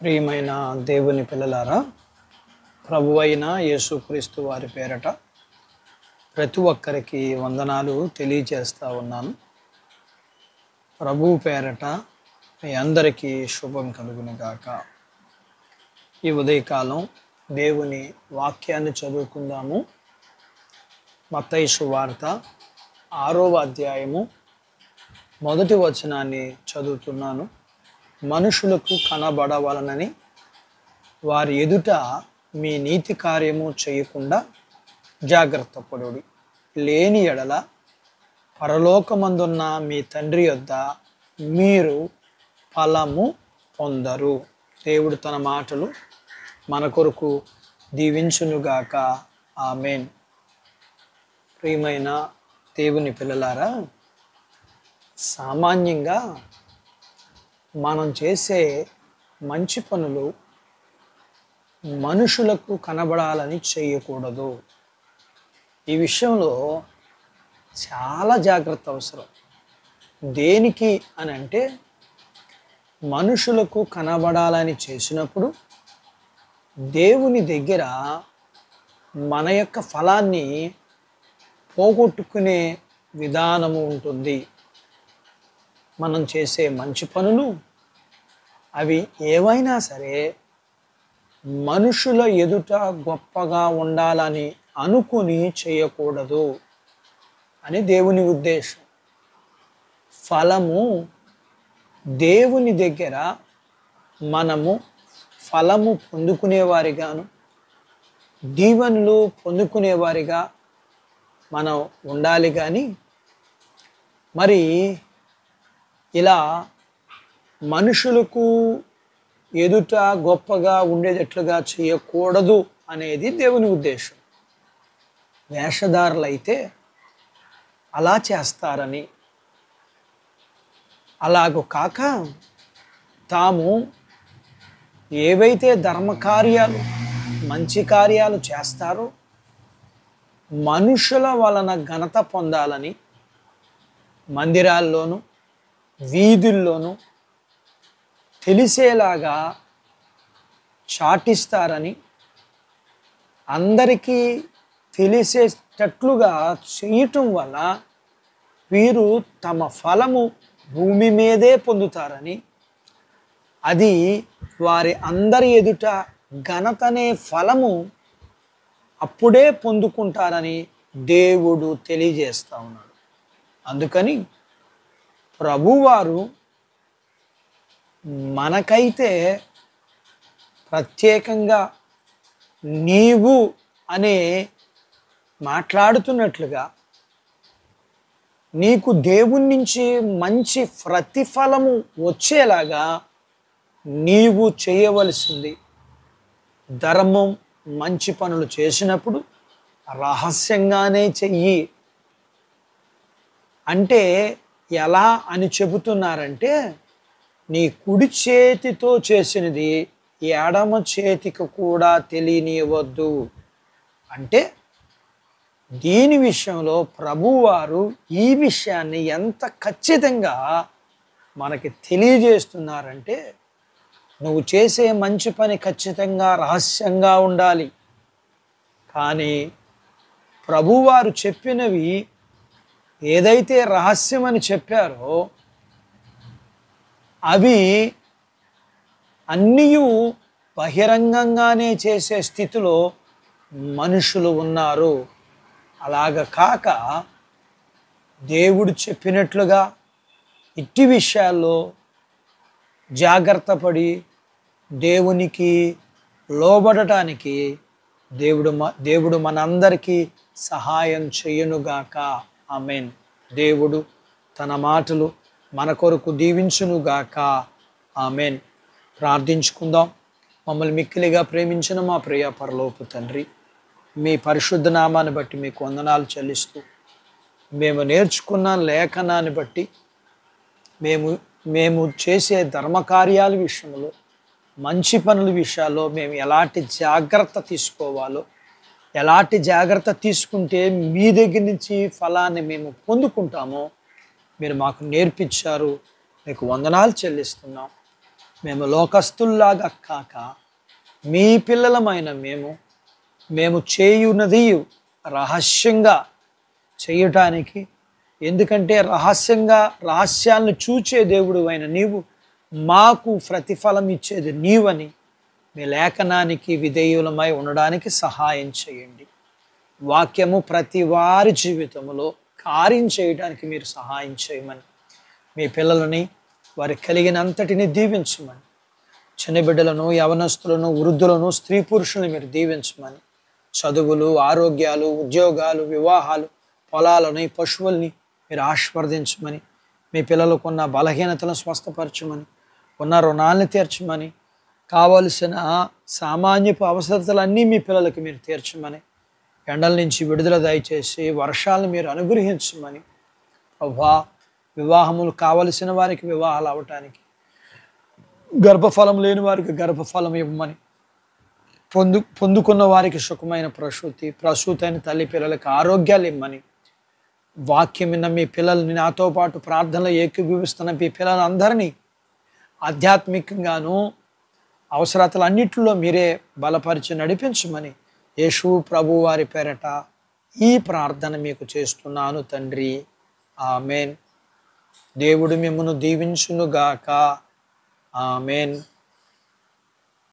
ప్రియమైన దేవుని పిల్లలారా, ప్రభువైన యేసుక్రీస్తు వారి పేరట ప్రతి ఒక్కరికి వందనాలు తెలియజేస్తా ఉన్నాను. ప్రభువు పేరట మీ అందరికీ శుభం కలుగునుగాక. ఈ ఉదయకాలం దేవుని వాక్యాన్ని చదువుకుందాము. మత్తయి సువార్త 6వ అధ్యాయము 1వ వచనాన్ని చదువుతున్నాను. మనుషులకు కనబడవలనని వారి ఎదుట మీ నీతి కార్యము చేయకుండా జాగ్రత్త పడుడి. లేని ఎడల పరలోకమందున్న మీ తండ్రి యొద్ద మీరు ఫలము పొందరు. దేవుడు తన మాటలు మన కొరకు దీవించునుగాక. ఆమేన్. ప్రియమైన దేవుని పిల్లలారా, సామాన్యంగా మనం చేసే మంచి పనులు మనుషులకు కనబడాలని చేయకూడదు. ఈ విషయంలో చాలా జాగ్రత్త అవసరం. దేనికి అని అంటే, మనుషులకు కనబడాలని చేసినప్పుడు దేవుని దగ్గర మన యొక్క ఫలాన్ని పోగొట్టుకునే విధానము ఉంటుంది. మనం చేసే మంచి పనులు అవి ఏవైనా సరే మనుషుల ఎదుట గొప్పగా ఉండాలని అనుకుని చేయకూడదు అని దేవుని ఉద్దేశం. ఫలము దేవుని దగ్గర మనము ఫలము పొందుకునేవారిగాను, దీవెనలు పొందుకునేవారిగా మనం ఉండాలి. కానీ మరి ఇలా మనుషులకు ఎదుట గొప్పగా ఉండేటట్లుగా చేయకూడదు అనేది దేవుని ఉద్దేశం. వేషధారులు అయితే అలా చేస్తారని, అలాగూ కాక తాము ఏవైతే ధర్మకార్యాలు మంచి కార్యాలు చేస్తారో మనుషుల వలన ఘనత పొందాలని మందిరాల్లోనూ వీధుల్లోనూ తెలిసేలాగా చాటిస్తారని, అందరికీ తెలిసేటట్లుగా చేయటం వల్ల వీరు తమ ఫలము భూమి మీదే పొందుతారని, అది వారి అందరి ఎదుట ఘనతనే ఫలము అప్పుడే పొందుకుంటారని దేవుడు తెలియజేస్తూ ఉన్నాడు. అందుకని ప్రభువారు మనకైతే ప్రత్యేకంగా నీవు అనే మాట్లాడుతున్నట్లుగా నీకు దేవుని నుంచి మంచి ప్రతిఫలము వచ్చేలాగా నీవు చేయవలసింది ధర్మం, మంచి పనులు చేసినప్పుడు రహస్యంగానే చెయ్యి. అంటే ఎలా అని చెబుతున్నారంటే, నీ కుడి చేతితో చేసినది ఎడమ చేతికి కూడా తెలియనివ్వద్దు. అంటే దీని విషయంలో ప్రభువారు ఈ విషయాన్ని ఎంత ఖచ్చితంగా మనకి తెలియజేస్తున్నారంటే, నువ్వు చేసే మంచి పని ఖచ్చితంగా రహస్యంగా ఉండాలి. కానీ ప్రభువారు చెప్పినవి ఏదైతే రహస్యమని చెప్పారో అవి అన్నీ బహిరంగంగానే చేసే స్థితిలో మనుషులు ఉన్నారు. అలాగ కాక దేవుడు చెప్పినట్లుగా ఇట్టి విషయాల్లో జాగ్రత్త పడి దేవునికి లోబడటానికి దేవుడు మనందరికీ సహాయం చెయ్యునుగాక. ఆమేన్. దేవుడు తన మాటలు మన కొరకు దీవించునుగాక. ఆమేన్. ప్రార్థించుకుందాం. మమ్మల్ని మిక్కిలిగా ప్రేమించిన మా ప్రియ పరలోపు తండ్రి, మీ పరిశుద్ధ నామాన్ని బట్టి మీకు వందనాలు చెల్లిస్తూ, మేము నేర్చుకున్న లేఖనాన్ని బట్టి మేము చేసే ధర్మకార్యాల విషయంలో, మంచి పనుల విషయాల్లో మేము ఎలాంటి జాగ్రత్త తీసుకోవాలో, ఎలాంటి జాగ్రత్త తీసుకుంటే మీ దగ్గర నుంచి ఫలాన్ని మేము పొందుకుంటామో మీరు మాకు నేర్పించారు. మీకు వందనాలు చెల్లిస్తున్నాం. మేము లోకస్తుల్లాగా కాక మీ పిల్లలమైన మేము చేయున్నది రహస్యంగా చేయటానికి, ఎందుకంటే రహస్యాలను చూచే దేవుడు అయిన నీవు మాకు ప్రతిఫలం ఇచ్చేది నీవని మీ లేఖనానికి విధేయులమై ఉండడానికి సహాయం చేయండి. వాక్యము ప్రతి వారి జీవితంలో కార్యం చేయడానికి మీరు సహాయం చేయమని, మీ పిల్లలని వారి కలిగినంతటిని దీవించమని, చిన్న బిడ్డలను, యవనస్తులను, వృద్ధులను, స్త్రీ పురుషులను మీరు దీవించమని, చదువులు, ఆరోగ్యాలు, ఉద్యోగాలు, వివాహాలు, పొలాలని, పశువుల్ని మీరు ఆశీర్వదించమని, మీ పిల్లలకు ఉన్న బలహీనతలను స్వస్థపరచమని, ఉన్న రుణాలను తీర్చమని, కావలసిన సామాన్యపు అవసరతలన్నీ మీ పిల్లలకి మీరు తీర్చమని, ఎండల నుంచి విడుదల దయచేసి వర్షాలను మీరు అనుగ్రహించమని, ప్రభువా వివాహములు కావలసిన వారికి వివాహాలు అవ్వటానికి, గర్భఫలం లేని వారికి గర్భఫలం ఇవ్వమని, పొందుకున్న వారికి సుఖమైన ప్రసూతి అయిన తల్లి పిల్లలకి ఆరోగ్యాలు ఇమ్మని, వాక్యం విన్న మీ పిల్లల్ని, నాతో పాటు ప్రార్థనలో ఏకీభవిస్తున్న మీ పిల్లలందరినీ ఆధ్యాత్మికంగాను అవసరతలన్నింటిలో మీరే బలపరిచి నడిపించమని యేసు ప్రభు వారి పేరట ఈ ప్రార్థన మీకు చేస్తున్నాను తండ్రి. ఆమెన్. దేవుడు మిమ్మును దీవించునుగాక. ఆమెన్.